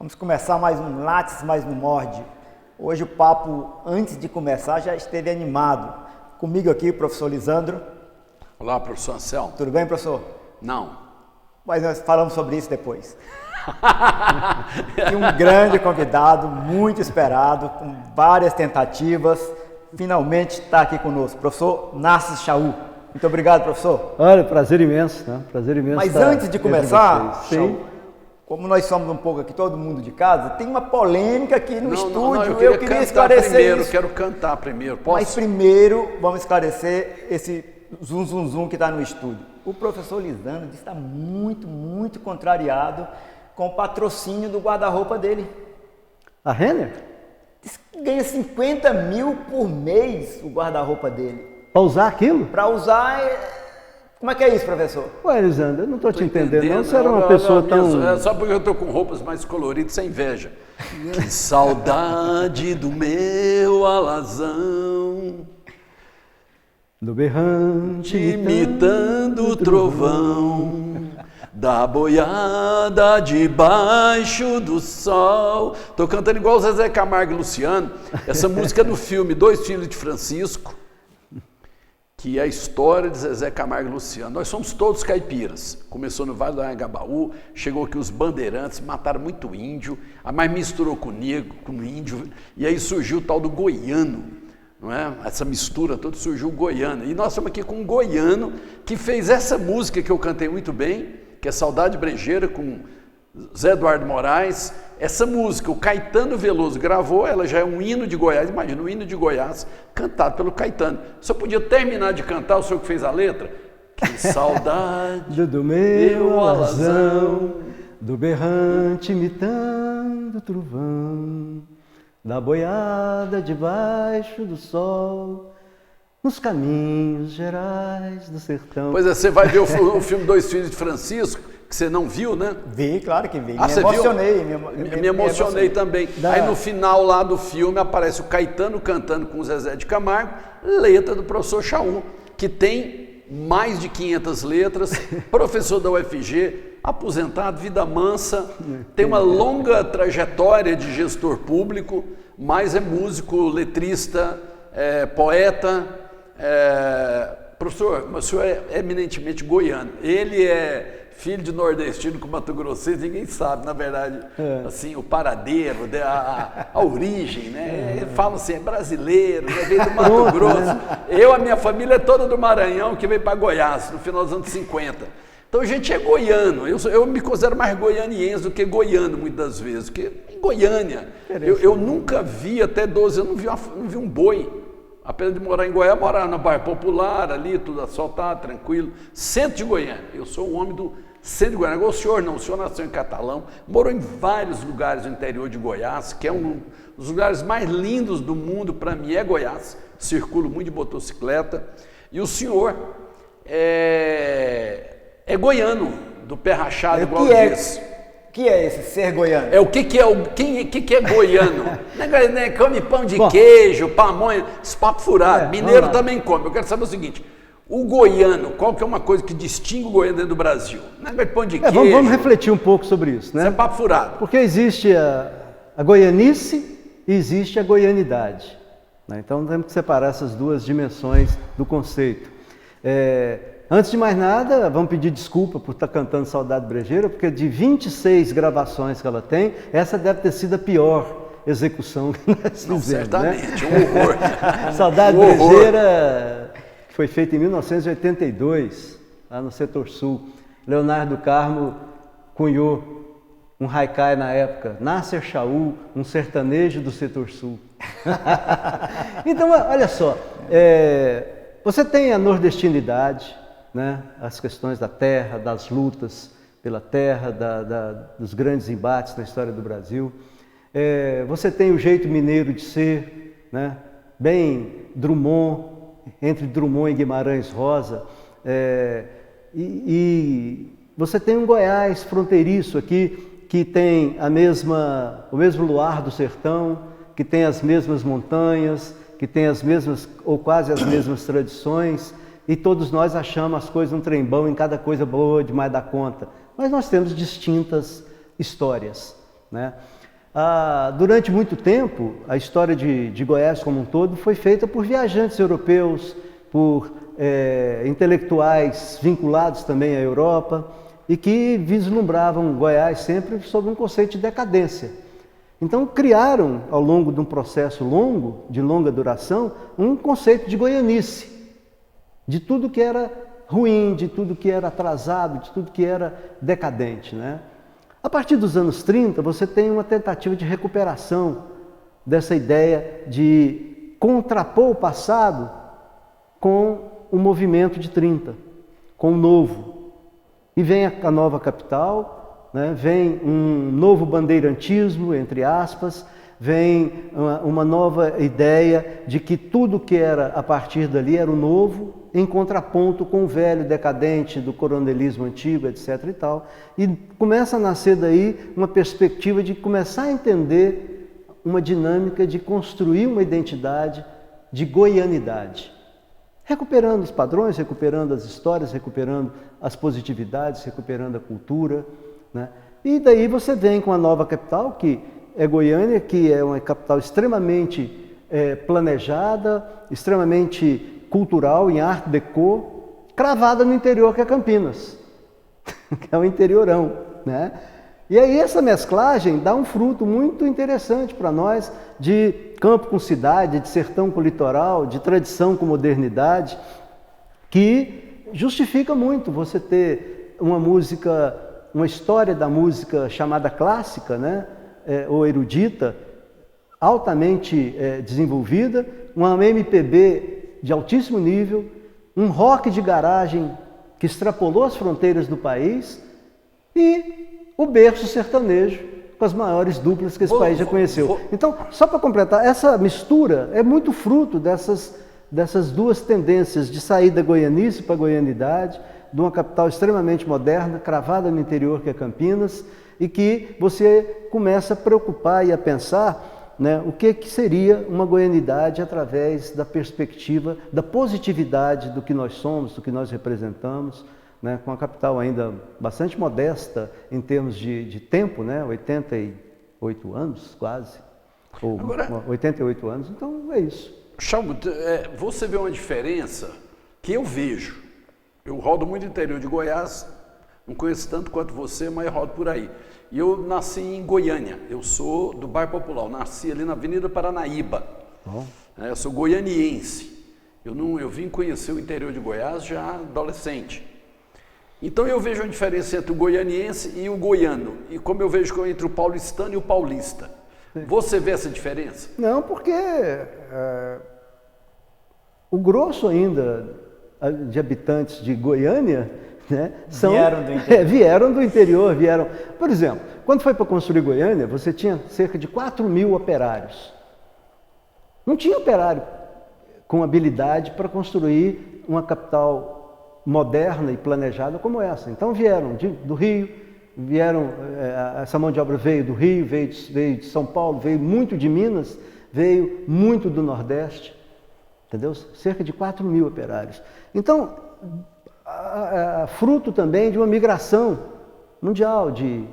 Vamos começar mais um Lattes, mais no Morde. Hoje o papo, antes de começar, já esteve animado. Comigo aqui, o professor Lisandro. Olá, professor Anselmo. Tudo bem, professor? Não. Mas nós falamos sobre isso depois. E um grande convidado, muito esperado, com várias tentativas, finalmente está aqui conosco, professor Narcis Chaú. Muito obrigado, professor. Olha, prazer imenso, né? Prazer imenso. Mas antes de começar, Chaú, como nós somos um pouco aqui, todo mundo de casa, tem uma polêmica aqui no estúdio. Eu queria esclarecer primeiro, isso. Quero cantar primeiro. Posso? Mas primeiro vamos esclarecer esse zum que está no estúdio. O professor Lisandro está muito contrariado com o patrocínio do guarda-roupa dele. A Renner? Diz que ganha 50 mil por mês o guarda-roupa dele. Para usar aquilo? Para usar... Como é que é isso, professor? Ué, Lisandro, eu não estou te entendendo. Não, você era uma pessoa tão... Só porque eu estou com roupas mais coloridas, sem inveja. Que saudade do meu alazão, do berrante imitando o trovão, da boiada debaixo do sol. Estou cantando igual o Zezé Camargo e Luciano. Essa música é do filme Dois Filhos de Francisco, que é a história de Zezé Camargo e Luciano. Nós somos todos caipiras. Começou no Vale do Anhangabaú, chegou aqui os bandeirantes, mataram muito índio, mas misturou com negro, com índio, e aí surgiu o tal do goiano, não é? Essa mistura toda, surgiu o goiano. E nós estamos aqui com um goiano que fez essa música que eu cantei muito bem, que é Saudade Brejeira, com Zé Eduardo Moraes. Essa música, o Caetano Veloso gravou, ela já é um hino de Goiás. Imagina, um hino de Goiás cantado pelo Caetano. Só podia terminar de cantar, o senhor que fez a letra? Que saudade do meu alazão, do berrante imitando o trovão, da boiada debaixo do sol, nos caminhos gerais do sertão. Pois é, você vai ver o filme Dois Filhos de Francisco, que você não viu, né? Vi, claro que vi. Você emocionei. Viu? Me emocionei também. Aí no final lá do filme aparece o Caetano cantando com o Zezé de Camargo, letra do professor Chaú, que tem mais de 500 letras, professor da UFG, aposentado, vida mansa, tem uma longa trajetória de gestor público, mas é músico, letrista, poeta. Professor, o senhor é eminentemente goiano. Ele é filho de nordestino com Mato Grossense, ninguém sabe, na verdade, assim, o paradeiro, a origem, né? Falam assim, é brasileiro, veio do Mato Grosso. A minha família é toda do Maranhão, que veio para Goiás, no final dos anos 50. Então a gente é goiano, eu me considero mais goianiense do que goiano, muitas das vezes, porque em Goiânia, eu nunca vi, até 12 anos, não vi um boi. Apesar de morar em Goiás, morar no bairro Popular, ali, tudo assaltado, tranquilo. Centro de Goiânia. Eu sou um homem do centro de Goiânia. Agora, o senhor não, o senhor nasceu em Catalão, morou em vários lugares do interior de Goiás, que é um dos lugares mais lindos do mundo, para mim, é Goiás. Circulo muito de motocicleta. E o senhor é goiano, do pé rachado, igual esse. O que é esse ser goiano? O que é goiano? Né, come pão de queijo, pamonha, esse papo furado. Mineiro também come. Eu quero saber o seguinte, o goiano, qual que é uma coisa que distingue o goiano dentro do Brasil? Não é pão de queijo. Vamos refletir um pouco sobre isso, né? Isso é papo furado. Porque existe a goianice e existe a goianidade, né? Então temos que separar essas duas dimensões do conceito. Antes de mais nada, vamos pedir desculpa por estar cantando Saudade Brejeira, porque de 26 gravações que ela tem, essa deve ter sido a pior execução que nós fizemos. Certamente, né? Um horror. Saudade Brejeira, que foi feita em 1982, lá no Setor Sul. Leonardo Carmo cunhou um haikai na época, Nascer Chaú, um sertanejo do Setor Sul. Então, olha só, você tem a nordestinidade, né? As questões da terra, das lutas pela terra, dos grandes embates na história do Brasil. Você tem o jeito mineiro de ser, né? Bem Drummond, entre Drummond e Guimarães Rosa. E você tem um Goiás fronteiriço aqui, que tem o mesmo luar do sertão, que tem as mesmas montanhas, que tem as mesmas, ou quase as mesmas tradições, e todos nós achamos as coisas um trem bom em cada coisa boa demais da conta. Mas nós temos distintas histórias, né? Durante muito tempo, a história de Goiás como um todo foi feita por viajantes europeus, por intelectuais vinculados também à Europa e que vislumbravam Goiás sempre sob um conceito de decadência. Então criaram, ao longo de um processo longo, de longa duração, um conceito de goianice, de tudo que era ruim, de tudo que era atrasado, de tudo que era decadente, né? A partir dos anos 30, você tem uma tentativa de recuperação dessa ideia de contrapor o passado com o movimento de 30, com o novo. E vem a nova capital, né? Vem um novo bandeirantismo, entre aspas, vem uma nova ideia de que tudo que era a partir dali era o novo, em contraponto com o velho decadente do coronelismo antigo, etc. e tal. E começa a nascer daí uma perspectiva de começar a entender uma dinâmica de construir uma identidade de goianidade. Recuperando os padrões, recuperando as histórias, recuperando as positividades, recuperando a cultura, né? E daí você vem com a nova capital, que é Goiânia, que é uma capital extremamente planejada, extremamente cultural, em art déco, cravada no interior, que é Campinas, que é o interiorão, né? E aí essa mesclagem dá um fruto muito interessante para nós de campo com cidade, de sertão com litoral, de tradição com modernidade, que justifica muito você ter uma música, uma história da música chamada clássica, né? Ou erudita, altamente desenvolvida, uma MPB de altíssimo nível, um rock de garagem que extrapolou as fronteiras do país e o berço sertanejo com as maiores duplas que esse país já conheceu. Então, só para completar, essa mistura é muito fruto dessas duas tendências de sair da goianice para a goianidade, de uma capital extremamente moderna, cravada no interior que é Campinas, e que você começa a preocupar e a pensar, né, o que seria uma goianidade através da perspectiva da positividade do que nós somos, do que nós representamos, né, com a capital ainda bastante modesta em termos de tempo, né, 88 anos quase, ou agora, 88 anos, então é isso. Chalmo, você vê uma diferença que eu vejo. Eu rodo muito no interior de Goiás, não conheço tanto quanto você, mas eu rodo por aí. E eu nasci em Goiânia, eu sou do bairro Popular, eu nasci ali na Avenida Paranaíba. Eu sou goianiense. Eu vim conhecer o interior de Goiás já adolescente. Então eu vejo a diferença entre o goianiense e o goiano, e como eu vejo entre o paulistano e o paulista. Você vê essa diferença? Não, porque o grosso ainda de habitantes de Goiânia, né, vieram do interior. Por exemplo, quando foi para construir Goiânia, você tinha cerca de 4.000 operários. Não tinha operário com habilidade para construir uma capital moderna e planejada como essa. Então vieram do Rio, essa mão de obra veio do Rio, veio de São Paulo, veio muito de Minas, veio muito do Nordeste, entendeu? Cerca de 4.000 operários. Então, fruto também de uma migração mundial de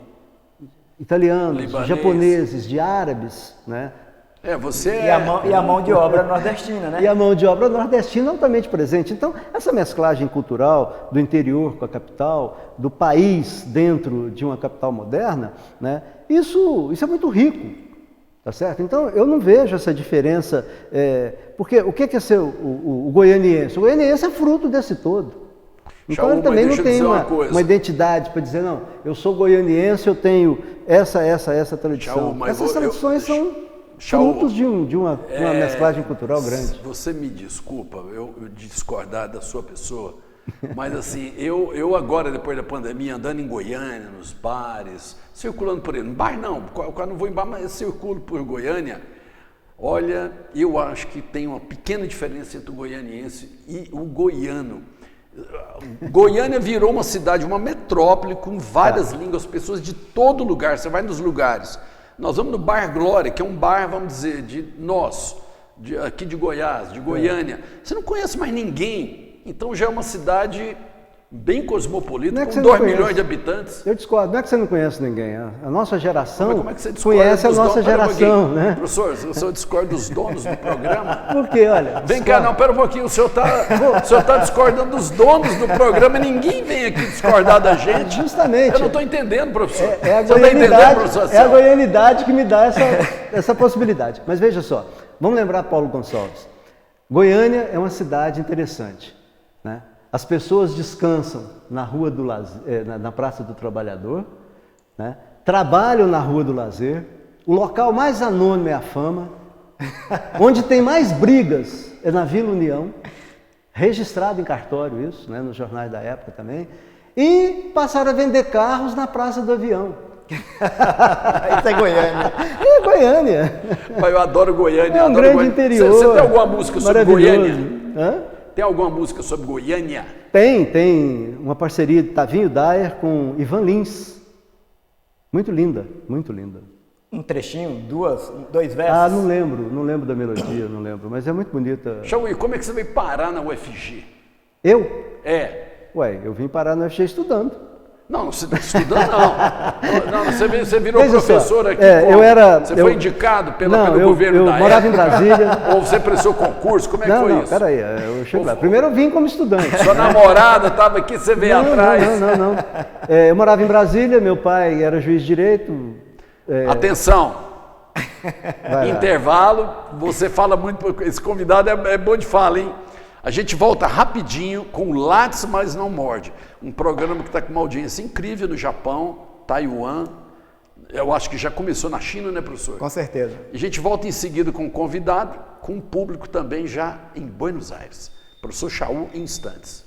italianos, de japoneses, de árabes, né? E a mão de obra nordestina, né? E a mão de obra nordestina altamente presente. Então, essa mesclagem cultural do interior com a capital, do país dentro de uma capital moderna, né? Isso é muito rico, tá certo? Então, eu não vejo essa diferença, porque o que é ser o goianiense? O goianiense é fruto desse todo. Então, ele também não tem uma identidade para dizer, não, eu sou goianiense, eu tenho essa tradição. Essas tradições são frutos de uma mesclagem cultural grande. Você me desculpa eu discordar da sua pessoa, mas assim, eu agora, depois da pandemia, andando em Goiânia, nos bares, circulando por aí, no bar não, eu não vou em bar, mas eu circulo por Goiânia, olha, eu acho que tem uma pequena diferença entre o goianiense e o goiano. Goiânia virou uma cidade, uma metrópole com várias línguas, pessoas de todo lugar, você vai nos lugares. Nós vamos no Bar Glória, que é um bar, vamos dizer, aqui de Goiás, de Goiânia. Você não conhece mais ninguém, então já é uma cidade bem cosmopolita, Não é que com você não 2 conhece. milhões de habitantes. Eu discordo, não é que você não conhece ninguém. A nossa geração Mas como é que você discorda conhece a dos nossa donos? Pera um geração, pouquinho. né? Professor, o senhor discorda dos donos do programa? Porque, olha, Vem cá, não, pera um pouquinho, o senhor está discordando dos donos do programa, ninguém vem aqui discordar da gente. Justamente. Eu não estou entendendo, professor. É a Você está entendendo, goianidade, professor? é a goianidade que me dá essa possibilidade. Mas veja só, vamos lembrar Paulo Gonçalves. Goiânia é uma cidade interessante, né? As pessoas descansam na Rua do Lazer, na Praça do Trabalhador, né? Trabalham na Rua do Lazer. O local mais anônimo é a Fama. Onde tem mais brigas é na Vila União, registrado em cartório isso, né? Nos jornais da época também. E passaram a vender carros na Praça do Avião. Isso é Goiânia. É Goiânia. Pai, eu adoro Goiânia. É um adoro grande Goiânia. interior. Você tem alguma música sobre maravilhoso. Goiânia? Hã? Tem alguma música sobre Goiânia? Tem uma parceria de Tavinho Dyer com Ivan Lins. Muito linda, muito linda. Um trechinho, dois versos. Ah, não lembro da melodia, não lembro, mas é muito bonita. Chauí, como é que você veio parar na UFG? Eu? É. Ué, eu vim parar no UFG estudando. Não, você está estudando, não. Não, você virou Veja só, professor aqui. Você foi indicado pelo governo da época. Eu morava em Brasília. Ou você prestou concurso? Como é que foi isso? Peraí, eu chego lá. Primeiro eu vim como estudante. Sua namorada estava aqui, você veio atrás. Não. Eu morava em Brasília, meu pai era juiz de direito. Atenção! Intervalo, você fala muito, esse convidado é bom de fala, hein? A gente volta rapidinho com o Lattes, mas não morde. Um programa que está com uma audiência incrível no Japão, Taiwan. Eu acho que já começou na China, né, professor? Com certeza. E a gente volta em seguida com um convidado, com um público também já em Buenos Aires. Professor Chaú, em instantes.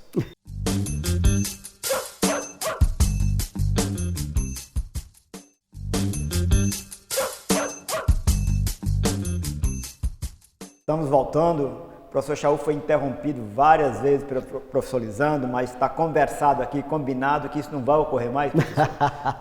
Estamos voltando. O professor Chaú foi interrompido várias vezes pelo professor Lisandro, mas está conversado aqui, combinado que isso não vai ocorrer mais, professor.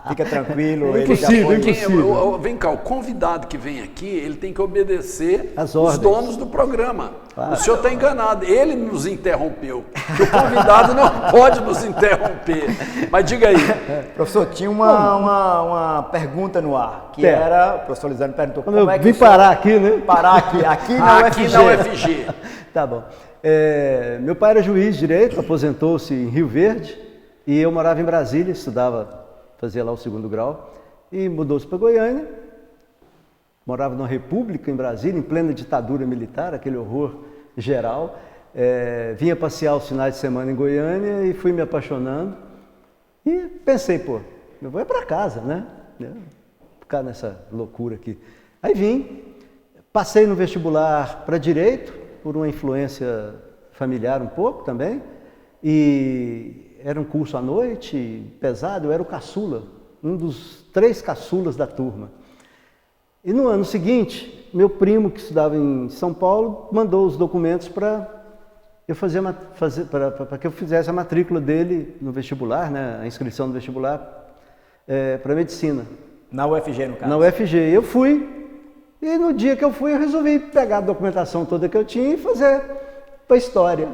Fica tranquilo. Impossível. Vem cá, o convidado que vem aqui, ele tem que obedecer as os donos do programa. Claro. O senhor está enganado, ele nos interrompeu, que o convidado não pode nos interromper. Mas diga aí. Professor, tinha uma pergunta no ar, que era, o professor Lisandro perguntou como é que vim parar aqui, né? Parar aqui na UFG. Tá bom. Meu pai era juiz de direito, aposentou-se em Rio Verde, e eu morava em Brasília, estudava, fazia lá o 2º grau, e mudou-se para Goiânia. Morava numa república em Brasília, em plena ditadura militar, aquele horror geral. Vinha passear os finais de semana em Goiânia e fui me apaixonando. E pensei, eu vou para casa, né? Ficar nessa loucura aqui. Aí vim, passei no vestibular para Direito, por uma influência familiar um pouco também, e era um curso à noite, pesado, eu era o caçula, um dos 3 caçulas da turma. E no ano seguinte, meu primo, que estudava em São Paulo, mandou os documentos para que eu fizesse a matrícula dele no vestibular, né, a inscrição no vestibular para medicina. Na UFG, no caso? Na UFG. Eu fui. E no dia que eu fui, eu resolvi pegar a documentação toda que eu tinha e fazer para a história.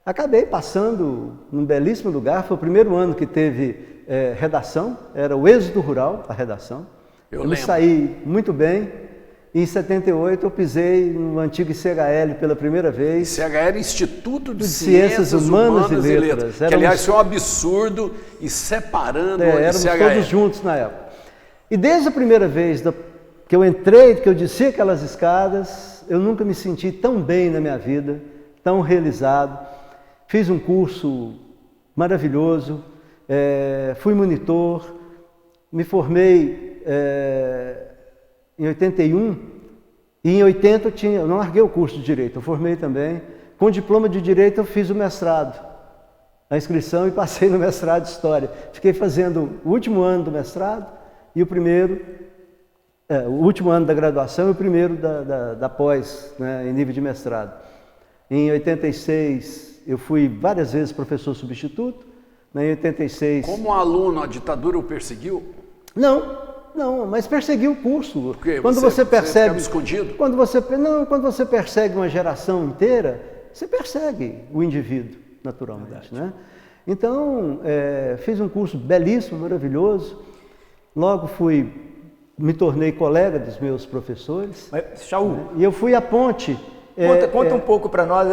Acabei passando num belíssimo lugar, foi o primeiro ano que teve redação, era o Êxodo Rural, a redação. Eu me saí muito bem, e em 78 eu pisei no antigo ICHL pela primeira vez. ICHL, Instituto de Ciências Humanas e Letras. Que, aliás, foi um absurdo, e separando o ICHL. Éramos todos juntos na época. E desde a primeira vez que eu entrei, que eu desci aquelas escadas, eu nunca me senti tão bem na minha vida, tão realizado. Fiz um curso maravilhoso, fui monitor, me formei em 81, e em 80 eu não larguei o curso de Direito, eu formei também. Com diploma de Direito eu fiz o mestrado, a inscrição, e passei no mestrado de História. Fiquei fazendo o último ano do mestrado e o último ano da graduação e o primeiro da pós, né, em nível de mestrado. Em 86, eu fui várias vezes professor substituto. Em 86... Como aluno, a ditadura o perseguiu? Não, mas perseguiu o curso. Porque quando você percebe... Você escondido? Quando você persegue uma geração inteira, você persegue o indivíduo, naturalmente, né? Então, fiz um curso belíssimo, maravilhoso. Logo me tornei colega dos meus professores. Mas, Chaú, e eu fui à ponte. Conta um pouco para nós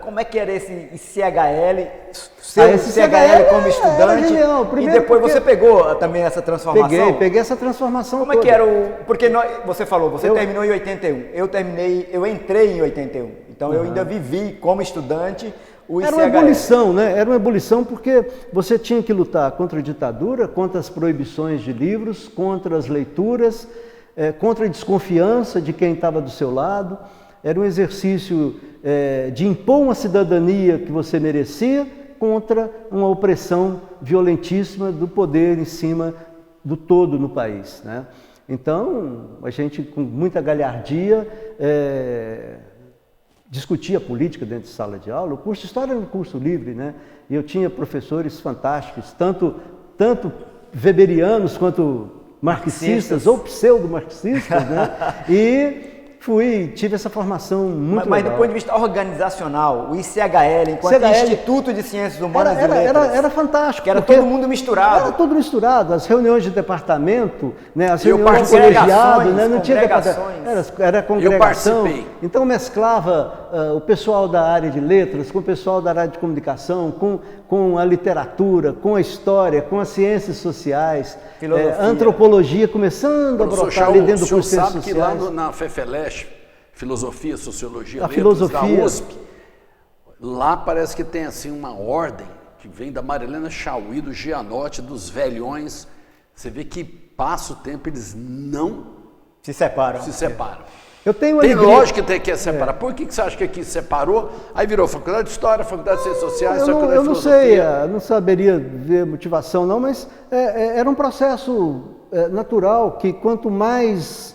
como é que era esse ICHL, esse ICHL como estudante, genial. E depois você pegou também essa transformação? Peguei essa transformação Como toda. É que era porque você falou, você terminou em 81, eu entrei em 81, então eu ainda vivi como estudante o ICHL. Era uma ebulição, né? Era uma ebulição porque você tinha que lutar contra a ditadura, contra as proibições de livros, contra as leituras, contra a desconfiança de quem estava do seu lado. Era um exercício de impor uma cidadania que você merecia contra uma opressão violentíssima do poder em cima do todo no país, né? Então, a gente, com muita galhardia, discutia política dentro de sala de aula. O curso de História era um curso livre, né? E eu tinha professores fantásticos, tanto weberianos quanto marxistas ou pseudo-marxistas, né? E tive essa formação muito legal. Mas do ponto de vista organizacional, o ICHL, enquanto Instituto de Ciências Humanas e Letras, era fantástico. Que era todo mundo misturado. Era tudo misturado. As reuniões de departamento, né, as reuniões de colegiado, né, não tinha era congregação. Eu participei. Então mesclava o pessoal da área de letras com o pessoal da área de comunicação, com a literatura, com a história, com as ciências sociais, antropologia começando a brotar ali dentro do curso de ciências sociais. O senhor sabe que lá na FEFELESH, Filosofia, Sociologia, a Letras, filosofia. da USP, lá parece que tem assim uma ordem que vem da Marilena Chauí, do Gianotti, dos velhões. Você vê que passa o tempo, eles não se separam. Eu tenho tem lógica que tem que separar. Por que você acha que aqui separou? Aí virou Faculdade de História, Faculdade de Ciências Sociais, Faculdade de Filosofia. Eu não sei, não saberia ver motivação não, mas era um processo natural que quanto mais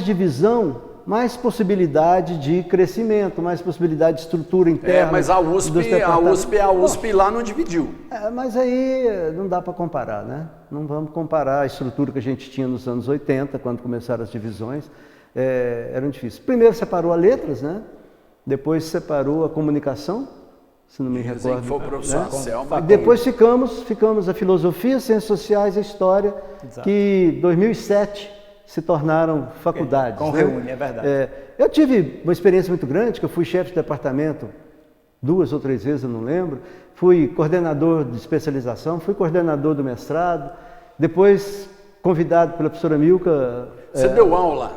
divisão, mais possibilidade de crescimento, mais possibilidade de estrutura interna. Mas a USP lá não dividiu. Mas aí não dá para comparar, né? Não vamos comparar a estrutura que a gente tinha nos anos 80, quando começaram as divisões. Eram difíceis. Primeiro separou a letras, né? Depois separou a comunicação, se não me recordo. Foi o professor Anselmo. E depois ficamos a filosofia, ciências sociais, a história, que em 2007 se tornaram faculdades. Reúne, é verdade. Eu tive uma experiência muito grande, que eu fui chefe de departamento 2 ou 3 vezes, eu não lembro. Fui coordenador de especialização, fui coordenador do mestrado, depois convidado pela professora Milka. Você deu aula?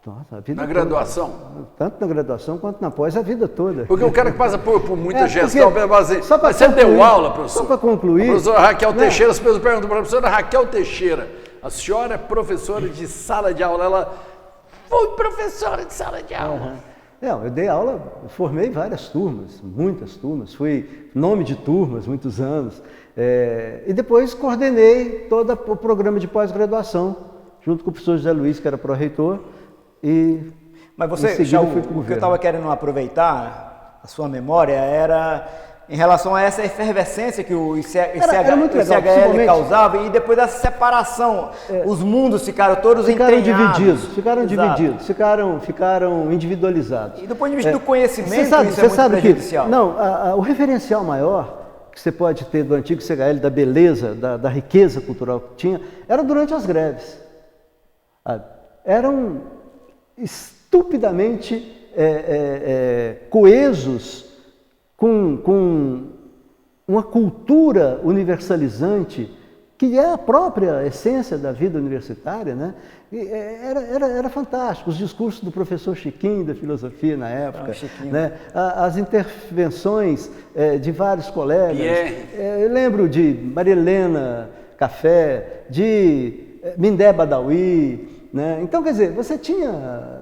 Nossa, a vida na toda. Graduação? Tanto na graduação quanto na pós, a vida toda. Porque o cara que passa por muita gestão, mas você deu aula, professor? Só para concluir. A professora Raquel Teixeira, as pessoas perguntam para a professora Raquel Teixeira, a senhora é professora de sala de aula? Ela foi professora de sala de aula. Não, eu dei aula, formei várias turmas, muitas turmas, fui nome de turmas muitos anos, e depois coordenei todo o programa de pós-graduação, junto com o professor José Luiz, que era pró-reitor, Mas você, já o que eu estava querendo aproveitar, a sua memória, era em relação a essa efervescência que o ICHL causava e depois dessa separação, os mundos ficaram todos entranhados. Ficaram divididos, ficaram individualizados. E do ponto de vista do conhecimento, isso é muito prejudicial. O referencial maior que você pode ter do antigo ICHL, da beleza, da riqueza cultural que tinha, era durante as greves. Eram estupidamente coesos com uma cultura universalizante que é a própria essência da vida universitária, né? E era fantástico. Os discursos do professor Chiquinho, da filosofia na época, né? As intervenções de vários colegas. Eu lembro de Maria Helena Café, de Mindé Badawi, né? Então, quer dizer, você tinha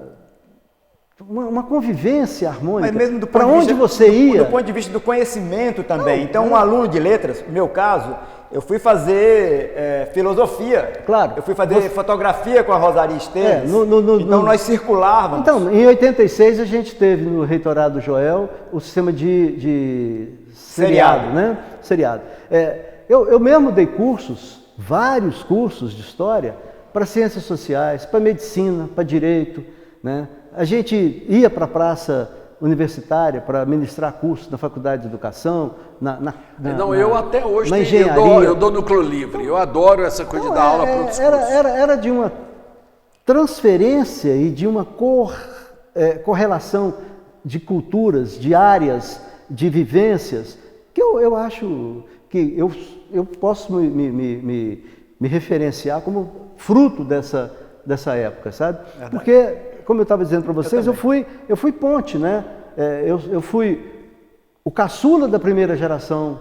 uma convivência harmônica. Mas mesmo para onde você ia? Do ponto de vista do conhecimento também. Então, um aluno de letras, no meu caso, eu fui fazer filosofia. Claro. Eu fui fazer fotografia com a Rosaria Esteves. Então, nós circulávamos. Então, em 86, a gente teve no Reitorado Joel o sistema de seriado, né? Seriado. Eu mesmo dei cursos, vários cursos de história, para ciências sociais, para medicina, para direito, né? A gente ia para a praça universitária para ministrar cursos na Faculdade de Educação, eu até hoje na engenharia. Eu dou núcleo livre, eu adoro essa coisa de dar aula para outros cursos. Era de uma transferência e de uma correlação de culturas, de áreas, de vivências, que eu acho que eu posso me referenciar como fruto dessa época, sabe? Verdade. Porque, como eu estava dizendo para vocês, eu fui ponte, né? Eu fui o caçula da primeira geração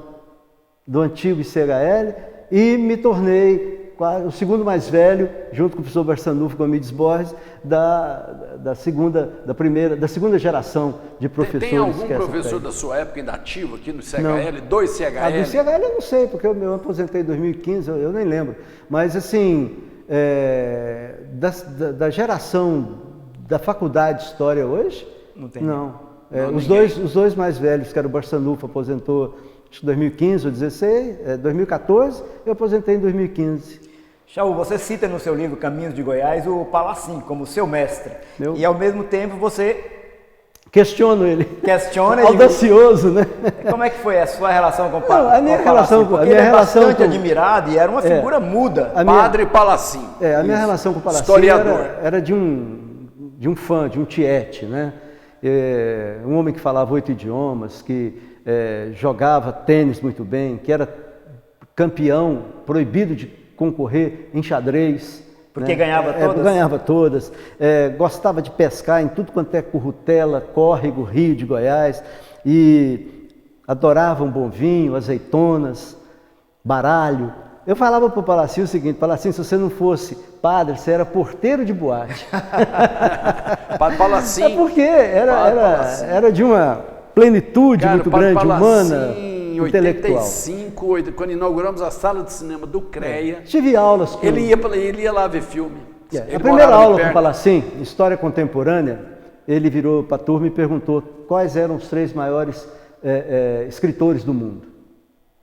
do antigo ICHL e me tornei o segundo mais velho, junto com o professor Barçanufo e com a Mides Borges, da segunda geração de professores. Tem algum professor da sua época ainda ativo aqui no CHL? Não. Do ICHL? Do ICHL eu não sei, porque eu aposentei em 2015, eu nem lembro. Mas assim, da geração da faculdade de História hoje, não tem. Não. Os dois mais velhos, que era o Barçanufo, aposentou em 2015 ou 2016, 2014, eu aposentei em 2015. Chaú, você cita no seu livro Caminhos de Goiás o Palacim como seu mestre. E ao mesmo tempo você questiono ele. Questiona audacioso, né? Como é que foi a sua relação com o Palacim? A minha relação ele é bastante admirado e era uma figura muda. Padre Palacim. A minha relação com o Palacim era de um fã, de um tiete, né? Um homem que falava 8 idiomas, que jogava tênis muito bem, que era campeão, proibido de concorrer em xadrez. Porque ganhava todas? Ganhava todas. Gostava de pescar em tudo quanto é currutela, córrego, rio de Goiás. E adorava um bom vinho, azeitonas, baralho. Eu falava para o Palacim o seguinte: Palacim, se você não fosse padre, você era porteiro de boate. Padre Palacim. Porque era de uma plenitude muito grande, humana, intelectual. Em 85, quando inauguramos a sala de cinema do CREA, tive aulas com ele ia lá ver filme. A primeira aula com o Palacim, História Contemporânea, ele virou para a turma e perguntou quais eram os 3 maiores escritores do mundo.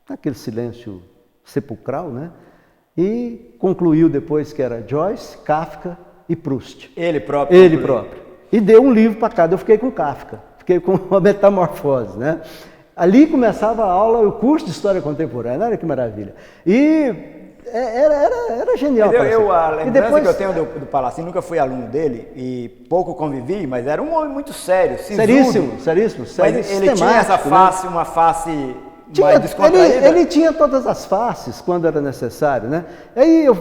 Aquele silêncio sepulcral, né? E concluiu depois que era Joyce, Kafka e Proust. Ele próprio. E deu um livro para cada. Eu fiquei com Kafka, fiquei com a Metamorfose, né? Ali começava a aula, o curso de História Contemporânea, olha que maravilha. E era genial. A lembrança que eu tenho do Palacim, nunca fui aluno dele e pouco convivi, mas era um homem muito sério, sisudo. Seríssimo. Mas ele tinha essa face, uma face mais descontraída. Ele tinha todas as faces quando era necessário, né? Aí eu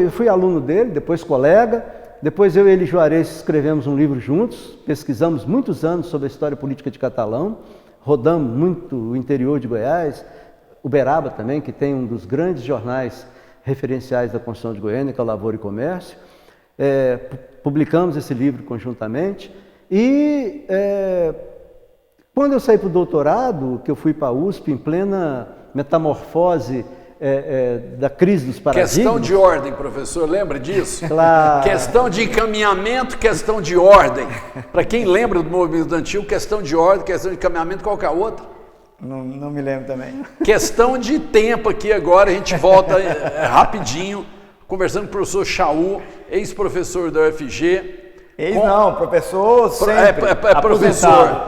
fui aluno dele, depois colega, depois eu e ele, Juarez, escrevemos um livro juntos, pesquisamos muitos anos sobre a história política de Catalão, rodamos muito o interior de Goiás, Uberaba também, que tem um dos grandes jornais referenciais da Constituição de Goiânia, que é o Lavoura e Comércio. Publicamos esse livro conjuntamente e quando eu saí para o doutorado, que eu fui para a USP em plena metamorfose da crise dos paradigmas. Questão de ordem, professor, lembra disso? Claro. Questão de encaminhamento, questão de ordem. Para quem lembra do movimento estudantil, questão de ordem, questão de encaminhamento, qual que é a outra? Não me lembro também. Questão de tempo aqui agora, a gente volta rapidinho, conversando com o professor Chaú, ex-professor da UFG. Professor sempre. Professor.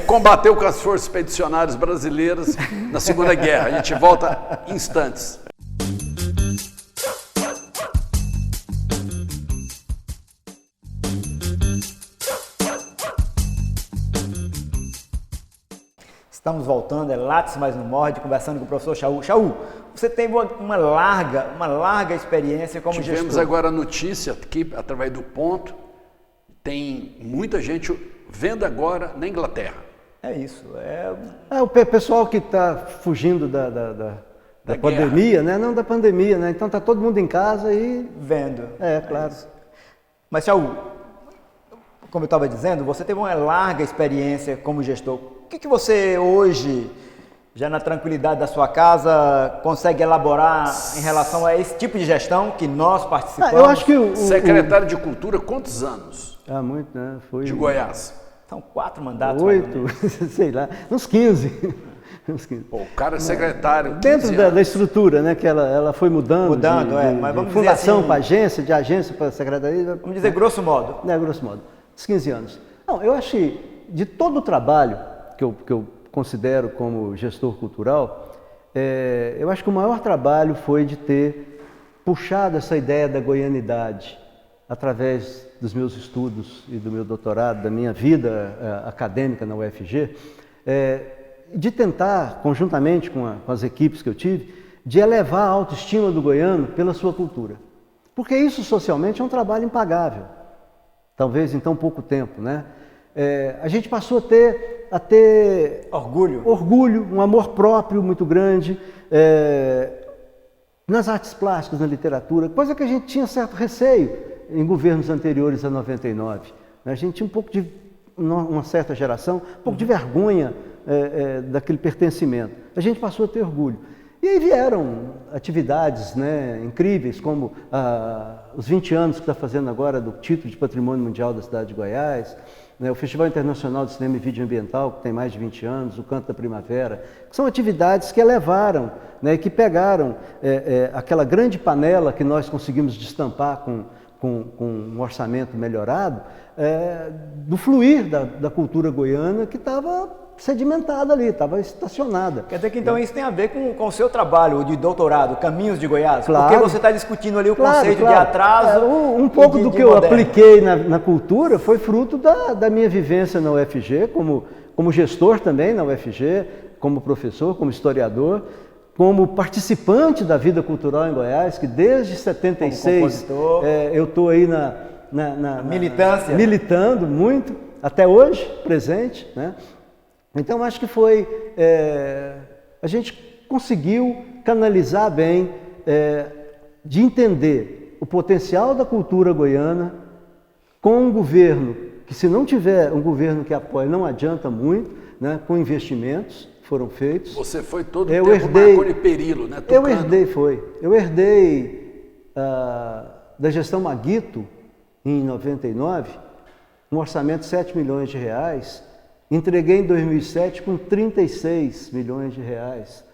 Combateu com as forças expedicionárias brasileiras na Segunda Guerra. A gente volta em instantes. Estamos voltando, Látis Mais Não Morde, conversando com o professor Chaú. Chaú, você teve uma larga experiência como gestor. Tivemos agora a notícia aqui, através do Ponto, tem muita gente vendo agora na Inglaterra. É isso. O pessoal que está fugindo da pandemia, né? Não da pandemia, né? Então está todo mundo em casa e... vendo. Claro. Mas, Chaú, como eu estava dizendo, você teve uma larga experiência como gestor. O que você hoje, já na tranquilidade da sua casa, consegue elaborar em relação a esse tipo de gestão que nós participamos? Eu acho que secretário de Cultura, quantos anos? Muito, né? Foi de Goiás. São 4 mandatos. 8, sei lá, uns 15. O cara é secretário. Dentro da estrutura, né? Que ela foi mudando. Mas vamos de fundação assim, para agência, de agência para secretaria. Vamos dizer grosso modo. Grosso modo. Uns 15 anos. Não, eu achei de todo o trabalho que eu considero como gestor cultural, eu acho que o maior trabalho foi de ter puxado essa ideia da goianidade através dos meus estudos e do meu doutorado, da minha vida acadêmica na UFG, de tentar, conjuntamente com as equipes que eu tive, de elevar a autoestima do goiano pela sua cultura. Porque isso socialmente é um trabalho impagável, talvez em tão pouco tempo, né? A gente passou a ter orgulho, um amor próprio muito grande, nas artes plásticas, na literatura, coisa que a gente tinha certo receio em governos anteriores a 99. A gente tinha um pouco de, uma certa geração, um pouco de vergonha daquele pertencimento. A gente passou a ter orgulho. E aí vieram atividades, né, incríveis, como os 20 anos que está fazendo agora do título de Patrimônio Mundial da cidade de Goiás, né, o Festival Internacional de Cinema e Vídeo Ambiental, que tem mais de 20 anos, o Canto da Primavera, que são atividades que elevaram, né, que pegaram aquela grande panela que nós conseguimos destampar com um orçamento melhorado, do fluir da cultura goiana que estava sedimentada ali, estava estacionada. Quer dizer que então isso tem a ver com o seu trabalho de doutorado, Caminhos de Goiás, claro, porque você está discutindo ali o conceito de atraso. Um pouco do que eu apliquei na cultura foi fruto da minha vivência na UFG, como gestor também na UFG, como professor, como historiador, como participante da vida cultural em Goiás, que desde 76 eu estou aí na militância, militando muito, até hoje, presente, né? Então acho que a gente conseguiu canalizar bem, de entender o potencial da cultura goiana com um governo que, se não tiver um governo que apoie, não adianta muito, né? Com investimentos foram feitos. Você foi todo o tempo Marconi Perillo, né? Eu herdei da gestão Maguito, em 99, um orçamento de 7 milhões de reais, entreguei em 2007 com 36 milhões de reais,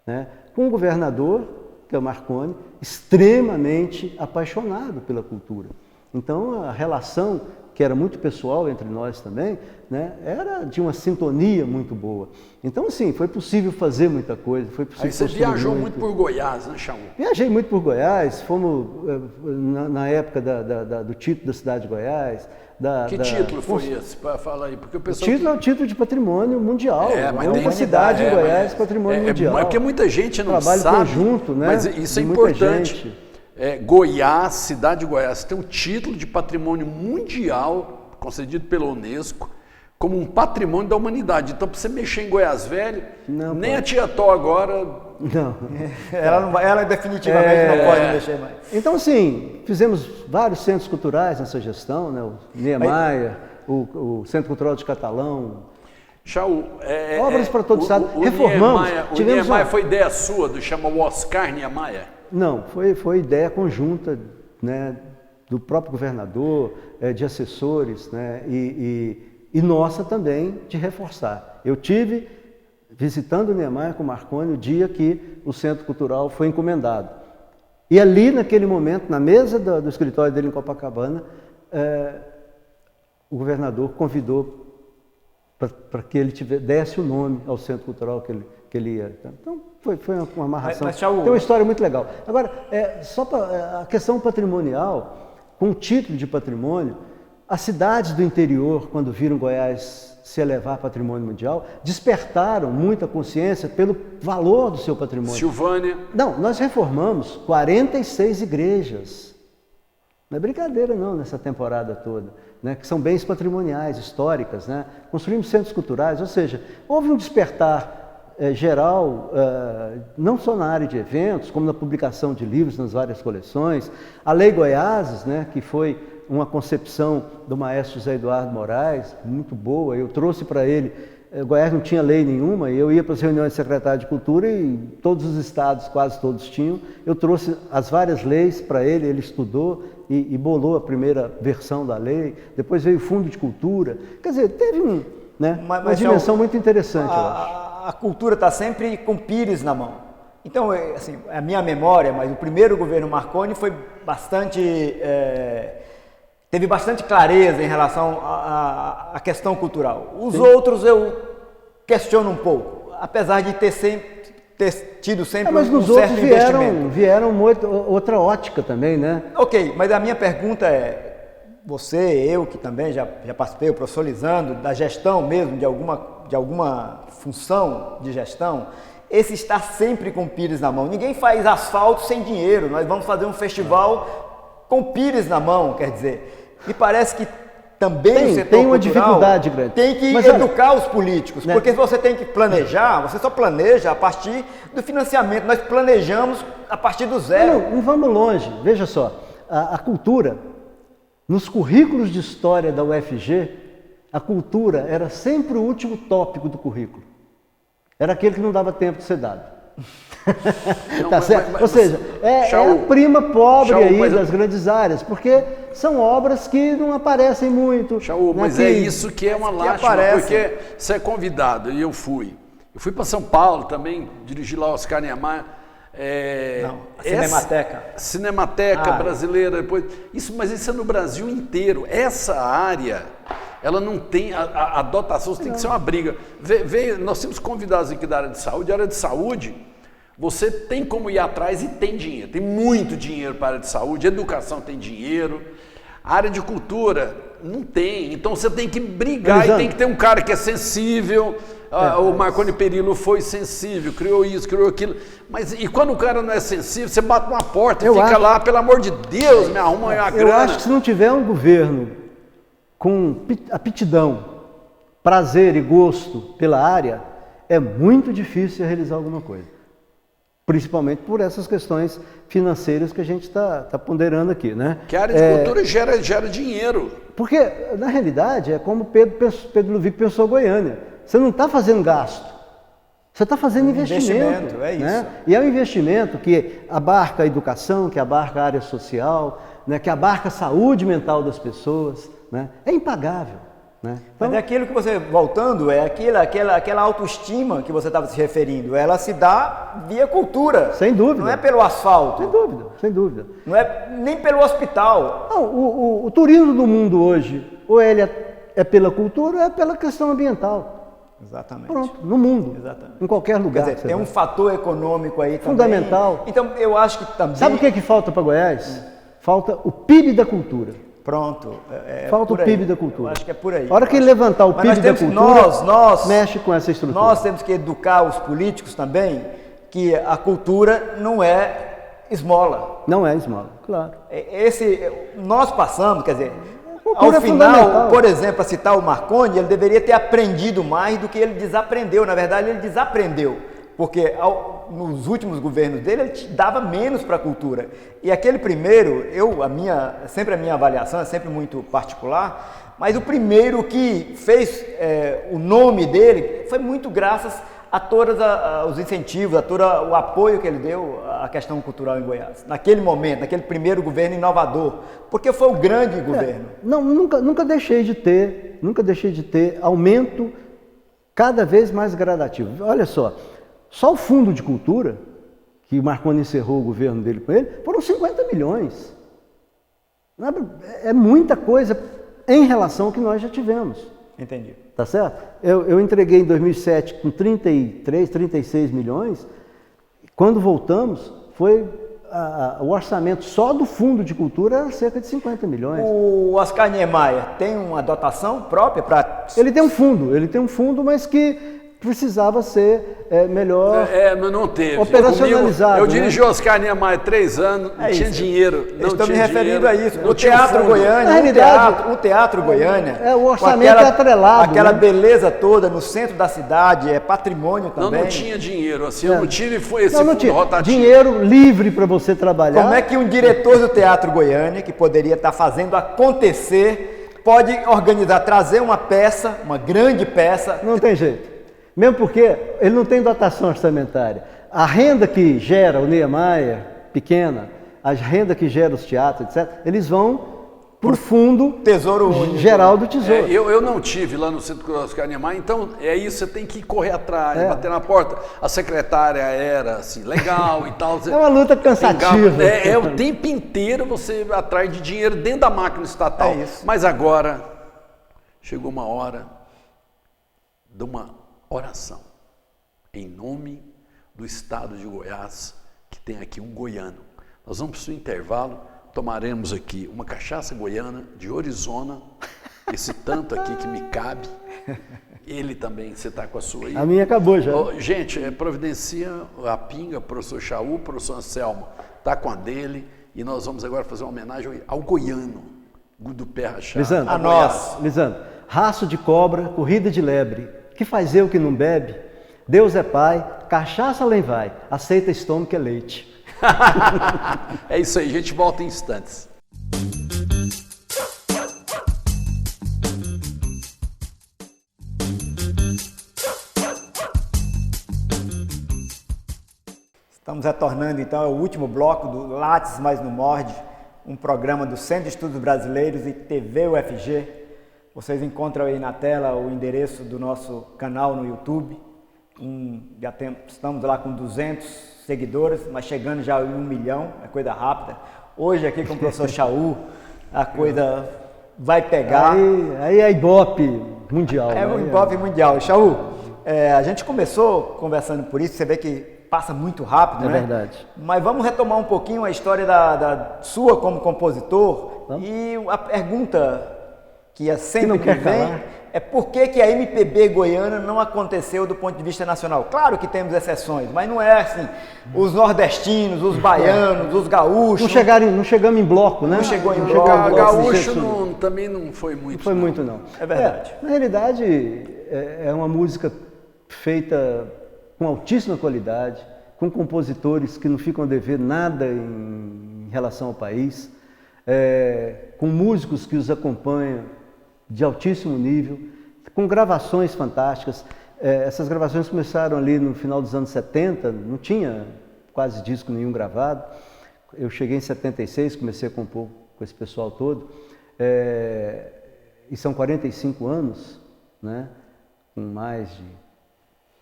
né? Com um governador, que é o Marconi, extremamente apaixonado pela cultura. Então a relação, que era muito pessoal entre nós também, né, era de uma sintonia muito boa. Então, assim, foi possível fazer muita coisa. Foi possível. Aí você viajou muito por Goiás, né, Chaú? Viajei muito por Goiás, fomos na época do título da cidade de Goiás. Que título foi esse? Fala aí, porque o pessoal... O título é o título de patrimônio mundial. Mas é uma cidade de Goiás, patrimônio mundial. É porque muita gente não trabalho sabe. Conjunto, né? Mas isso é importante. Goiás, cidade de Goiás, tem um título de patrimônio mundial, concedido pela Unesco, como um patrimônio da humanidade. Então, para você mexer em Goiás Velho, nem a tia Tó agora... Não. Ela definitivamente não pode mexer mais. Então, assim, fizemos vários centros culturais nessa gestão, né? O Niemeyer, o Centro Cultural de Catalão. Chaú, obras para todo o estado. Reformamos. O Niemeyer foi ideia sua, chama o Oscar Niemeyer? Não, foi ideia conjunta, né, do próprio governador, de assessores, né, e nossa também de reforçar. Eu tive visitando o Niemeyer com o Marconi o dia que o Centro Cultural foi encomendado. E ali, naquele momento, na mesa do escritório dele em Copacabana, o governador convidou para que ele desse o nome ao Centro Cultural que ele ia. Então, foi uma amarração. Tem uma história muito legal. Agora, só para a questão patrimonial, com o título de patrimônio, as cidades do interior, quando viram Goiás se elevar a patrimônio mundial, despertaram muita consciência pelo valor do seu patrimônio. Silvânia. Não, nós reformamos 46 igrejas. Não é brincadeira não, nessa temporada toda, né? Que são bens patrimoniais, históricas, né? Construímos centros culturais, ou seja, houve um despertar geral, não só na área de eventos, como na publicação de livros nas várias coleções. A Lei Goiás, né, que foi uma concepção do maestro José Eduardo Moraes, muito boa. Eu trouxe para ele, Goiás não tinha lei nenhuma, e eu ia para as reuniões de secretário de cultura e todos os estados, quase todos tinham. Eu trouxe as várias leis para ele, ele estudou e bolou a primeira versão da lei. Depois veio o Fundo de Cultura. Quer dizer, teve uma dimensão muito interessante, eu acho. A cultura está sempre com pires na mão. Então, assim, a minha memória, mas o primeiro governo Marconi foi bastante teve bastante clareza em relação à questão cultural. Os outros eu questiono um pouco, apesar de ter tido sempre mas um nos certo outros investimento. vieram outra ótica também, né? Ok, mas a minha pergunta é, você, eu que também já participei, o professor Lisandro, da gestão mesmo, de alguma função de gestão, esse está sempre com pires na mão. Ninguém faz asfalto sem dinheiro, nós vamos fazer um festival com pires na mão, quer dizer. Me parece que também o setor tem uma cultural dificuldade grande. tem que educar os políticos, né? Porque você tem que planejar, você só planeja a partir do financiamento, nós planejamos a partir do zero. Não vamos longe, veja só, a cultura, nos currículos de história da UFG, a cultura era sempre o último tópico do currículo. Era aquele que não dava tempo de ser dado. Não, tá certo? Ou seja, é a prima pobre aí das grandes áreas, porque são obras que não aparecem muito. Mas é isso que é uma lástima, porque você é convidado, e eu fui. Eu fui para São Paulo também, dirigi lá Oscar Niemeyer. Cinemateca brasileira, depois. Mas isso é no Brasil inteiro. Essa área, ela não tem a dotação, tem que ser uma briga. Nós temos convidados aqui da área de saúde. A área de saúde, você tem como ir atrás e tem dinheiro. Tem muito dinheiro para a área de saúde, educação tem dinheiro. A área de cultura não tem. Então você tem que brigar e tem que ter um cara que é sensível. O Marconi Perillo foi sensível, criou isso, criou aquilo. Mas e quando o cara não é sensível, você bate uma porta e fica lá, pelo amor de Deus, me arruma uma grana. Eu acho que se não tiver um governo com aptidão, prazer e gosto pela área, é muito difícil realizar alguma coisa. Principalmente por essas questões financeiras que a gente está ponderando aqui, né? Que a área de cultura gera dinheiro. Porque, na realidade, é como Pedro Luvic pensou Goiânia. Você não está fazendo gasto, você está fazendo investimento. É isso. Né? E é um investimento que abarca a educação, que abarca a área social, né? Que abarca a saúde mental das pessoas. Né? É impagável. Né? Então, mas é aquilo que você, voltando, é aquela autoestima que você estava se referindo, ela se dá via cultura. Sem dúvida. Não é pelo asfalto. Sem dúvida. Não é nem pelo hospital. Não, o turismo do mundo hoje, ou ele é pela cultura ou é pela questão ambiental. Exatamente. Pronto, no mundo. Exatamente. Em qualquer lugar. Quer dizer, tem um fator econômico aí também. Fundamental. Então, eu acho que também... Sabe o que falta para Goiás? Falta o PIB da cultura. Pronto. Falta o PIB da cultura. Eu acho que é por aí. A hora que ele levantar o PIB da cultura, mexe com essa estrutura. Nós temos que educar os políticos também que a cultura não é esmola. Não é esmola, claro. Nós passamos, quer dizer... Ao final, por exemplo, para citar o Marconi, ele deveria ter aprendido mais do que ele desaprendeu. Na verdade, ele desaprendeu, porque nos últimos governos dele, ele dava menos para a cultura. E aquele primeiro, sempre a minha avaliação é sempre muito particular, mas o primeiro que fez o nome dele foi muito graças a todos os incentivos, a todo o apoio que ele deu à questão cultural em Goiás. Naquele momento, naquele primeiro governo inovador, porque foi o grande governo. Nunca deixei de ter aumento cada vez mais gradativo. Olha só o fundo de cultura, que o Marconi encerrou o governo dele com ele, foram 50 milhões. É muita coisa em relação ao que nós já tivemos. Entendi. Tá certo? Eu entreguei em 2007 com 33, 36 milhões. Quando voltamos, o orçamento só do Fundo de Cultura era cerca de 50 milhões. O Oscar Niemeyer tem uma dotação própria para... Ele tem um fundo, mas que precisava ser melhor mas não teve. Operacionalizado. Comigo, eu dirigi o Oscar Niemeyer 3 anos, não tinha dinheiro. Estou me referindo a isso. O Teatro Goiânia, o Teatro Goiânia, o orçamento é atrelado. Aquela beleza toda no centro da cidade, é patrimônio também. Não tinha dinheiro, assim, eu não tive esse fundo rotativo. Dinheiro livre para você trabalhar. Como é que um diretor do Teatro Goiânia, que poderia estar fazendo acontecer, pode organizar, trazer uma peça, uma grande peça? Não tem jeito. Mesmo porque ele não tem dotação orçamentária. A renda que gera o Niemeyer, pequena, a renda que gera os teatros, etc., eles vão para o fundo Tesouro Único. geral do Tesouro. Eu não tive lá no Centro Cultural Oscar Niemeyer, então é isso, você tem que correr atrás, bater na porta. A secretária era assim, legal e tal. É uma luta cansativa. É o tempo inteiro você atrás de dinheiro dentro da máquina estatal. É isso. Mas agora chegou uma hora de uma oração em nome do estado de Goiás, que tem aqui um goiano. Nós vamos para o intervalo. Tomaremos aqui uma cachaça goiana de Orizona, esse tanto aqui que me cabe. Ele também, você está com a sua aí? A minha acabou já. Gente, providencia a pinga, professor Chaú, professor Anselmo, está com a dele. E nós vamos agora fazer uma homenagem ao goiano, do pé rachado. Lisandro, a nós. Lisandro, raço de cobra, corrida de lebre, que faz eu que não bebe? Deus é pai, cachaça além vai, aceita estômago que é leite. É isso aí, a gente volta em instantes. Estamos retornando então ao último bloco do Lattes Mais no Morde, um programa do Centro de Estudos Brasileiros e TV UFG. Vocês encontram aí na tela o endereço do nosso canal no YouTube. Estamos lá com 200 seguidores, mas chegando já em 1 milhão, é coisa rápida. Hoje aqui com o professor Chaú, a coisa vai pegar. Aí é Ibope mundial. É né? um Ibope mundial. Chaú, a gente começou conversando por isso, você vê que passa muito rápido, né? É verdade. Mas vamos retomar um pouquinho a história da sua como compositor. E a pergunta que sempre me vem é por que a MPB goiana não aconteceu do ponto de vista nacional. Claro que temos exceções, mas não é assim, os nordestinos, os baianos, os gaúchos... Não chegamos em bloco, né? Não chegou em O bloco. gaúcho também não foi muito. Não foi muito, não. É verdade. Na realidade, é uma música feita com altíssima qualidade, com compositores que não ficam a dever nada em relação ao país, com músicos que os acompanham de altíssimo nível, com gravações fantásticas. Essas gravações começaram ali no final dos anos 70, não tinha quase disco nenhum gravado. Eu cheguei em 76, comecei a compor com esse pessoal todo, e são 45 anos, né, com mais de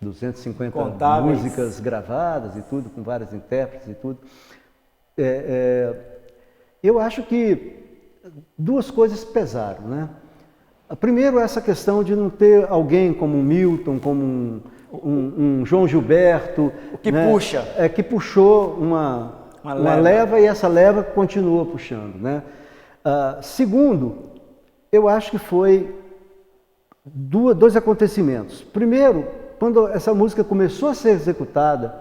250 contáveis músicas gravadas e tudo, com vários intérpretes e tudo. Eu acho que duas coisas pesaram, né? Primeiro, essa questão de não ter alguém como um Milton, como um João Gilberto, o que né? puxa. Que puxou uma leva e essa leva continua puxando, né? Segundo, eu acho que foi dois acontecimentos. Primeiro, quando essa música começou a ser executada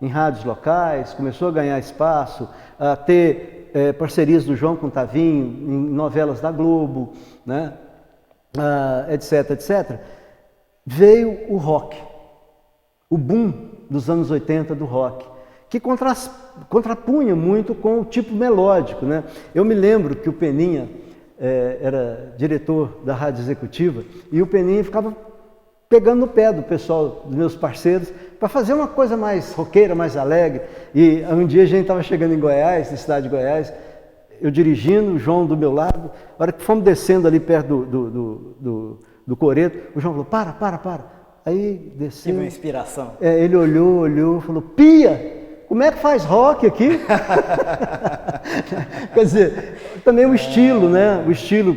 em rádios locais, começou a ganhar espaço, a ter parcerias do João com Tavinho em novelas da Globo, né? Etc, etc, veio o rock, o boom dos anos 80 do rock, que contrapunha muito com o tipo melódico, né? Eu me lembro que o Peninha era diretor da rádio executiva e o Peninha ficava pegando no pé do pessoal, dos meus parceiros, para fazer uma coisa mais roqueira, mais alegre. E um dia a gente estava chegando em Goiás, na cidade de Goiás, eu dirigindo, o João do meu lado, a hora que fomos descendo ali perto do coreto, o João falou, para. Aí desceu. Tive uma inspiração. Ele olhou, falou, Pia, como é que faz rock aqui? Quer dizer, também o estilo, né? O estilo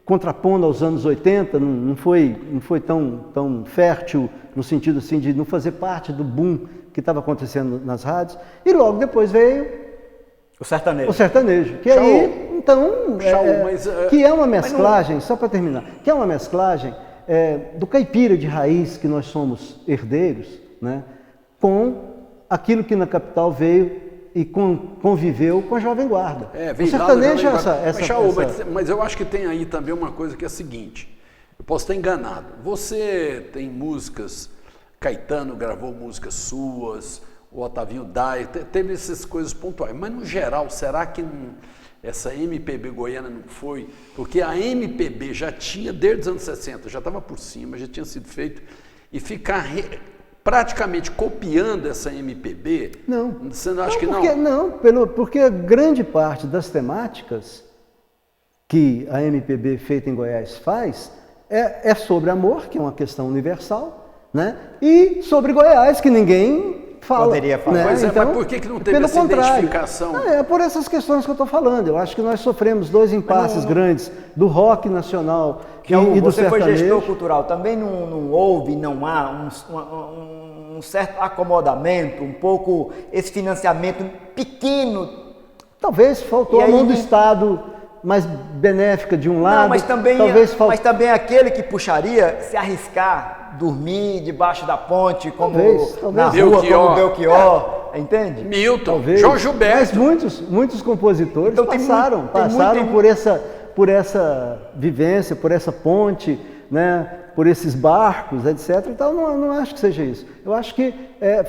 contrapondo aos anos 80, não foi tão fértil no sentido assim de não fazer parte do boom que estava acontecendo nas rádios. E logo depois veio o sertanejo. O sertanejo, que aí, então, que é uma mesclagem, só para terminar, que é uma mesclagem do caipira de raiz que nós somos herdeiros, né, com aquilo que na capital veio e conviveu com a Jovem Guarda. O sertanejo mas eu acho que tem aí também uma coisa que é a seguinte, eu posso estar enganado, você tem músicas, Caetano gravou músicas suas, o Otavinho Dai, teve essas coisas pontuais, mas no geral, será que essa MPB goiana não foi? Porque a MPB já tinha, desde os anos 60, já estava por cima, já tinha sido feito, e ficar praticamente copiando essa MPB, você não acha que não? Não, porque grande parte das temáticas que a MPB feita em Goiás faz é sobre amor, que é uma questão universal, né? E sobre Goiás, que ninguém fala. Poderia falar. Né? Pois é, então, mas por que não teve pelo essa contrário. identificação? É por essas questões que eu estou falando. Eu acho que nós sofremos dois impasses grandes, do rock nacional e do você foi sertanejo. gestor cultural, também não houve, não há um certo acomodamento, um pouco esse financiamento pequeno. Talvez faltou E a mão aí- do Estado mais benéfica de um lado. Não, mas também, talvez mas também aquele que puxaria se arriscar, dormir debaixo da ponte, como Talvez. na rua, Belchior. como Belchior, entende? Milton, Talvez. João Gilberto. Mas muitos compositores Então, tem passaram muito- tem passaram muito- por essa vivência, por essa ponte, né, por esses barcos, etc. Então, não acho que seja isso. Eu acho que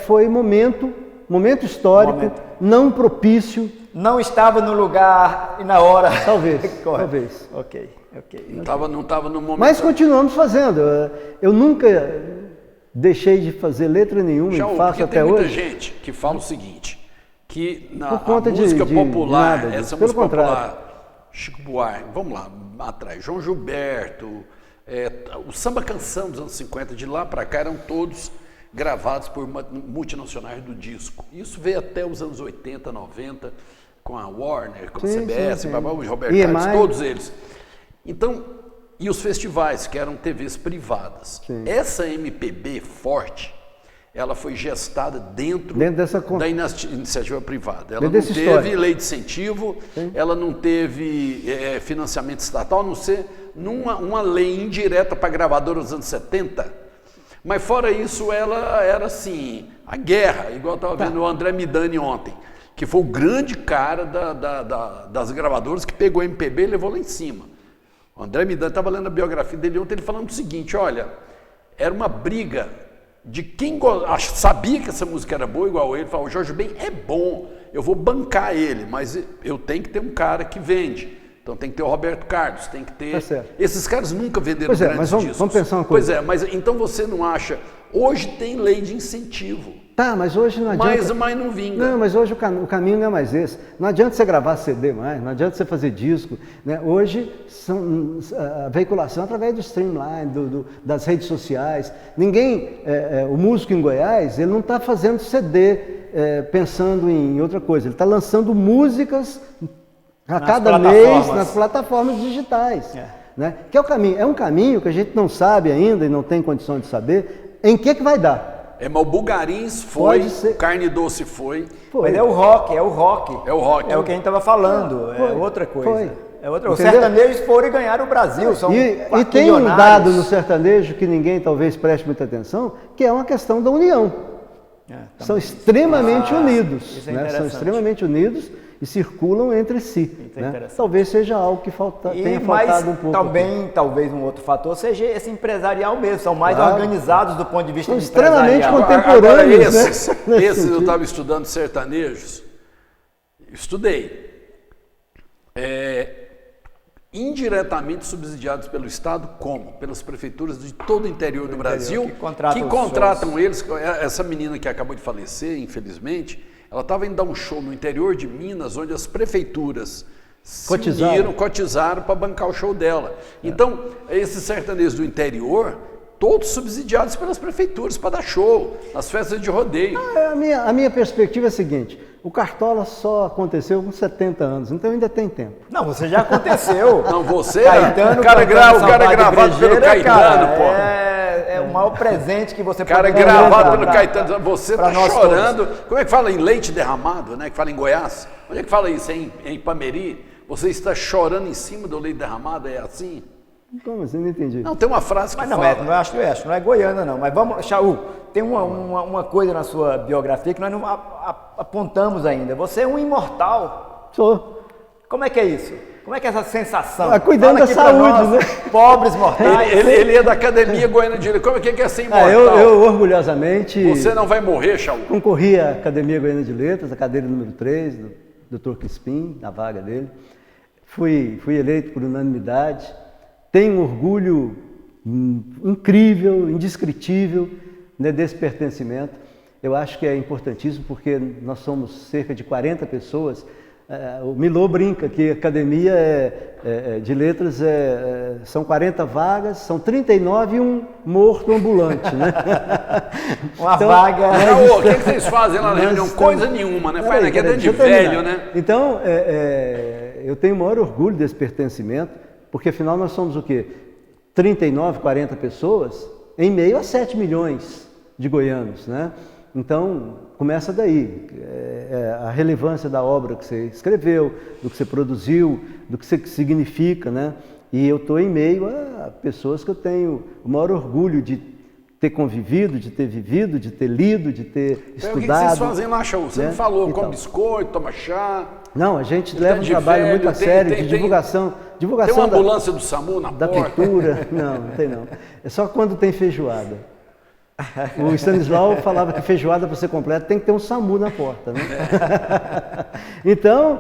foi momento histórico, não propício. Não estava no lugar e na hora. Talvez, Correto. talvez. Ok. Não estava no momento. Mas continuamos fazendo. Eu nunca deixei de fazer letra nenhuma Já, e faço porque até tem muita hoje. gente que fala o seguinte, que Por conta a música de popular, nada disso. essa Pelo música contrário. popular, Chico Buarque, vamos lá, atrás, João Gilberto, o samba canção dos anos 50, de lá para cá eram todos gravados por multinacionais do disco. Isso veio até os anos 80, 90, com a Warner, com a Sim, CBS, sim. o Roberto EMI. Carlos, todos eles. Então, e os festivais, que eram TVs privadas. Sim. Essa MPB forte, ela foi gestada dentro dessa da iniciativa privada. Ela dentro não dessa teve história. lei de incentivo, ela não teve financiamento estatal, a não ser uma lei indireta para gravadora nos anos 70. Mas fora isso, ela era assim, a guerra, igual eu estava vendo o André Midani ontem, que foi o grande cara das gravadoras que pegou a MPB e levou lá em cima. O André Midani, estava lendo a biografia dele ontem, ele falando o seguinte, olha, era uma briga de quem sabia que essa música era boa, igual ele, falou, o Jorge Ben é bom, eu vou bancar ele, mas eu tenho que ter um cara que vende. Então tem que ter o Roberto Carlos, tem que ter... Tá certo. Esses caras nunca venderam Pois grandes mas discos. vamos pensar uma coisa. Pois é, mas então você não acha... Hoje tem lei de incentivo, Tá, mas hoje não adianta. mas não vinga. Não, mas hoje o caminho não é mais esse. Não adianta você gravar CD mais, não adianta você fazer disco. Né? Hoje, a veiculação através do streamline, das redes sociais. O músico em Goiás, ele não está fazendo CD pensando em outra coisa. Ele está lançando músicas a cada mês nas plataformas digitais. Né? Que é o caminho. É um caminho que a gente não sabe ainda e não tem condição de saber em que vai dar. Mas o Bugarins foi, o Carne Doce foi. Mas é o rock. É o rock. É o que a gente estava falando, Foi. é outra coisa. Foi. É outra. Os Entendeu? sertanejos foram e ganharam o Brasil, são E tem um dado no sertanejo que ninguém talvez preste muita atenção, que é uma questão da união. São extremamente unidos. isso é Né? São interessante. extremamente unidos e circulam entre si. é Né? interessante. Talvez seja algo que tenha faltado um pouco. Também, talvez um outro fator seja esse empresarial mesmo, são mais Claro. organizados do ponto de vista São extremamente empresarial. contemporâneos. Agora, esses Nesse eu sentido. estava estudando sertanejos, estudei. Indiretamente subsidiados pelo Estado, como? Pelas prefeituras de todo o interior do Brasil, que contratam contratam eles. Essa menina que acabou de falecer, infelizmente, ela estava indo dar um show no interior de Minas, onde as prefeituras cotizaram para bancar o show dela. Então, esses sertanejos do interior, todos subsidiados pelas prefeituras para dar show, nas festas de rodeio. A minha perspectiva é a seguinte: o Cartola só aconteceu com 70 anos, então ainda tem tempo. Não, você já aconteceu. Não, você, Caetano, o cara cantando gravado pelo Brejeira, Caetano, cara, pô. É o maior presente que você Cara poderia gravado dar pelo Caetano, você pra tá nós chorando. Como é que fala em leite derramado, né? Que fala em Goiás? Onde é que fala isso? Em Pameri? Você está chorando em cima do leite derramado, é assim? Como assim? Não entendi. Não, tem uma frase que Mas não fala. não é Goiânia não, mas vamos, Chaú, tem uma coisa na sua biografia que nós não apontamos ainda. Você é um imortal. Sou. Como é que é isso? Como é que é essa sensação? Cuidando Fala da aqui pra saúde, nós, né? Pobres mortais. Ele é da Academia Goiana de Direito. Como é que é ser imortal? Eu orgulhosamente Você não vai morrer, Chaú. concorri à Academia Goiana de Letras, a cadeira número 3, do Dr. Crispim, na vaga dele. Fui eleito por unanimidade. Tenho um orgulho incrível, indescritível, né, desse pertencimento. Eu acho que é importantíssimo porque nós somos cerca de 40 pessoas O Milô brinca que a academia de letras são 40 vagas, são 39 e um morto ambulante, né? Uma vaga... O que vocês fazem lá na reunião? Coisa nenhuma, né? Faz naquele de velho, né? Então, eu tenho o maior orgulho desse pertencimento, porque afinal nós somos o quê? 39, 40 pessoas em meio a 7 milhões de goianos, né? Então, começa daí, a relevância da obra que você escreveu, do que você produziu, do que você significa, né? E eu estou em meio a pessoas que eu tenho o maior orgulho de ter convivido, de ter vivido, de ter lido, de ter estudado. O que vocês fazem lá, Chaú? Você né? não falou, Então, come biscoito, toma chá... Não, a gente leva um trabalho muito a sério de divulgação. Tem uma ambulância do SAMU na da porta? cultura. Não tem não. É só quando tem feijoada. O Stanislau falava que feijoada para ser completa tem que ter um SAMU na porta, né? Então,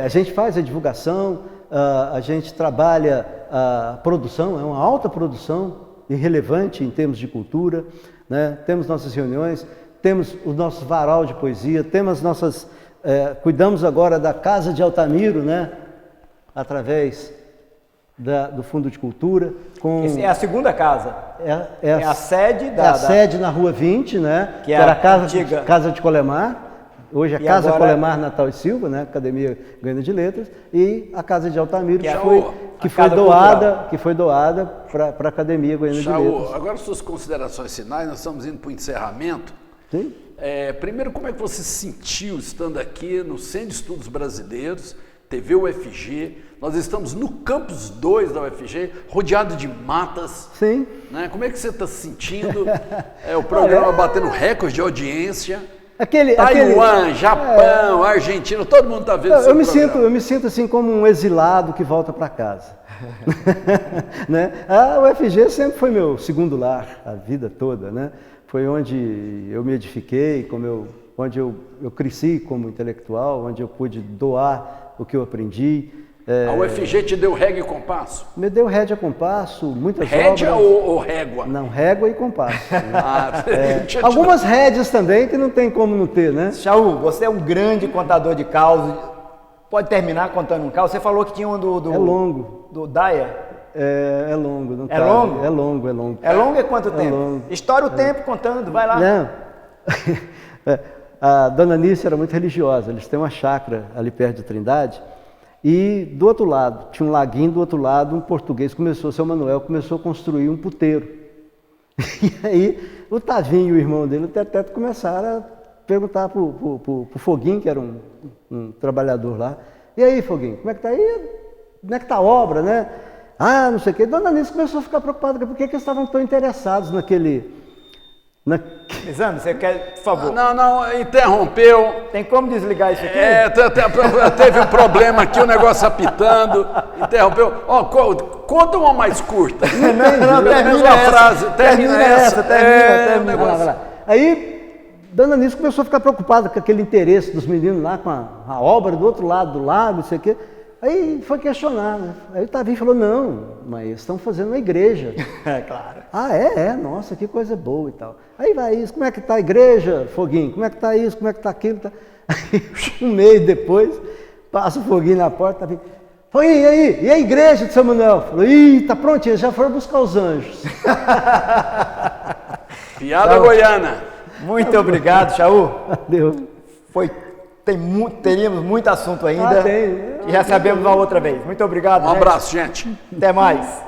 a gente faz a divulgação, a gente trabalha a produção, é uma alta produção e relevante em termos de cultura, né? Temos nossas reuniões, temos o nosso varal de poesia, temos nossas... cuidamos agora da Casa de Altamiro, né? Através do Fundo de Cultura. Essa é a segunda casa. É a sede a sede na Rua 20, né? Que era a antiga... Casa de Colemar. Hoje é a Casa Colemar Natal e Silva, né? Academia Goiana de Letras. E a Casa de Altamiro, que foi doada para a Academia Goiana de Letras. Agora suas considerações finais, nós estamos indo para o encerramento. Sim. Primeiro, como é que você se sentiu estando aqui no Centro de Estudos Brasileiros, TV UFG? Nós estamos no Campus 2 da UFG, rodeado de matas. Sim. Né? Como é que você está se sentindo? O programa batendo recorde de audiência. Taiwan, Japão, Argentina, todo mundo está vendo eu me sinto assim como um exilado que volta para casa. Né? A UFG sempre foi meu segundo lar, a vida toda, né? Foi onde eu me edifiquei, onde eu cresci como intelectual, onde eu pude doar o que eu aprendi. A UFG te deu régua e compasso? Me deu rédea e compasso, muitas rédea obras. ou régua? Não, régua e compasso. Algumas rédeas também que não tem como não ter, né? Chaú, você é um grande contador de causos. Pode terminar contando um caos? Você falou que tinha um do... É longo. Do Daia? É longo. Não é longo? É longo, é longo. É longo e quanto tempo? Longo. Estoura o tempo contando, vai lá. Não. A dona Nícia era muito religiosa, eles têm uma chácara ali perto de Trindade, e do outro lado, tinha um laguinho, do outro lado, um português seu Manuel, começou a construir um puteiro. E aí, o Tavinho e o irmão dele, o Teteto, começaram a perguntar pro Foguinho, que era um trabalhador lá, e aí, Foguinho, como é que tá aí? Como é que tá a obra, né? Ah, não sei o quê. Dona Nícia começou a ficar preocupada, por que eles estavam tão interessados naquele... Exame, você quer, por favor? Não, interrompeu. Tem como desligar isso aqui? Teve um problema aqui, o negócio apitando, interrompeu. Conta uma mais curta. Não, termina essa. Termina. Aí, Dona Nícia começou a ficar preocupada com aquele interesse dos meninos lá, com a obra do outro lado do lago, não sei o quê. Aí foi questionar, né? Aí o Tavinho falou, não, mas eles estão fazendo uma igreja. Claro. Ah, nossa, que coisa boa e tal. Aí vai isso, como é que tá a igreja, Foguinho? Como é que tá isso, como é que tá aquilo? Aí, um mês depois, passa o Foguinho na porta, Tavinho, Foguinho, e a igreja de São Manuel? Falou, tá prontinha, já foram buscar os anjos. Piada goiana. Muito obrigado, Chaú. Adeus. Teríamos muito assunto ainda. Tem. E recebemos uma outra vez. Muito obrigado. Um abraço, gente. Até mais.